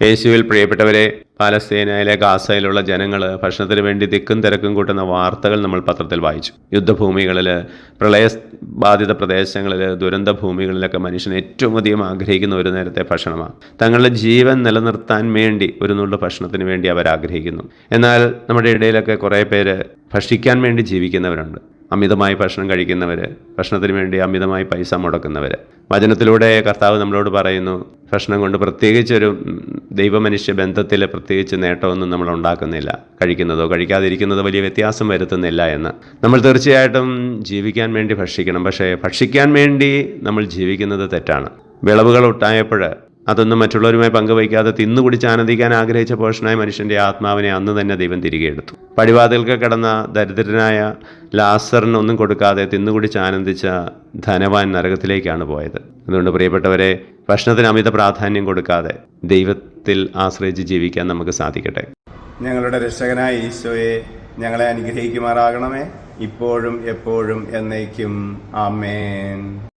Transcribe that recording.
യേശുവിൽ പ്രിയപ്പെട്ടവരെ, പാലസ്തീനയിലെ ഗാസയിലുള്ള ജനങ്ങൾ ഭക്ഷണത്തിന് വേണ്ടി തിക്കും തിരക്കും കൂട്ടുന്ന വാർത്തകൾ നമ്മൾ പത്രത്തിൽ വായിച്ചു. യുദ്ധഭൂമികളിൽ, പ്രളയബാധിത പ്രദേശങ്ങളിൽ, ദുരന്ത ഭൂമികളിലൊക്കെ മനുഷ്യൻ ഏറ്റവും അധികം ആഗ്രഹിക്കുന്ന ഒരു നേരത്തെ ഭക്ഷണമാണ്. തങ്ങളുടെ ജീവൻ നിലനിർത്താൻ വേണ്ടി ഒരു നുള്ളു ഭക്ഷണത്തിന് വേണ്ടി അവർ ആഗ്രഹിക്കുന്നു. എന്നാൽ നമ്മുടെ ഇടയിലൊക്കെ കുറേ പേര് ഭക്ഷിക്കാൻ വേണ്ടി ജീവിക്കുന്നവരുണ്ട്. അമിതമായി ഭക്ഷണം കഴിക്കുന്നവർ, ഭക്ഷണത്തിന് വേണ്ടി അമിതമായി പൈസ മുടക്കുന്നവർ. വചനത്തിലൂടെ കർത്താവ് നമ്മളോട് പറയുന്നു, ഭക്ഷണം കൊണ്ട് പ്രത്യേകിച്ചൊരു ദൈവമനുഷ്യ ബന്ധത്തിൽ പ്രത്യേകിച്ച് നേട്ടമൊന്നും നമ്മൾ ഉണ്ടാക്കുന്നില്ല, കഴിക്കുന്നതോ കഴിക്കാതിരിക്കുന്നതോ വലിയ വ്യത്യാസം വരുത്തുന്നില്ല എന്ന്. നമ്മൾ തീർച്ചയായിട്ടും ജീവിക്കാൻ വേണ്ടി ഭക്ഷിക്കണം. പക്ഷേ ഭക്ഷിക്കാൻ വേണ്ടി നമ്മൾ ജീവിക്കുന്നത് തെറ്റാണ്. വിളവുകൾ ഉണ്ടായപ്പോൾ അതൊന്നും മറ്റുള്ളവരുമായി പങ്കുവയ്ക്കാതെ തിന്നുകുടിച്ച് ആനന്ദിക്കാൻ ആഗ്രഹിച്ച പോഷനായ മനുഷ്യൻ്റെ ആത്മാവിനെ അന്ന് തന്നെ ദൈവം തിരികെ എടുത്തു. പടിവാതിൽക്ക് കിടന്ന ദരിദ്രനായ ലാസറിനൊന്നും കൊടുക്കാതെ തിന്നുകുടിച്ച് ആനന്ദിച്ച ധനവാൻ നരകത്തിലേക്കാണ് പോയത്. അതുകൊണ്ട് പ്രിയപ്പെട്ടവരെ, ഭക്ഷണത്തിന് അമിത പ്രാധാന്യം കൊടുക്കാതെ ദൈവത്തിൽ ആശ്രയിച്ച് ജീവിക്കാൻ നമുക്ക് സാധിക്കട്ടെ. ഞങ്ങളുടെ രക്ഷകനായ ഈശോയെ, ഞങ്ങളെ അനുഗ്രഹിക്കുമാറാകണമേ, ഇപ്പോഴും എപ്പോഴും എന്നേക്കും. ആമേൻ.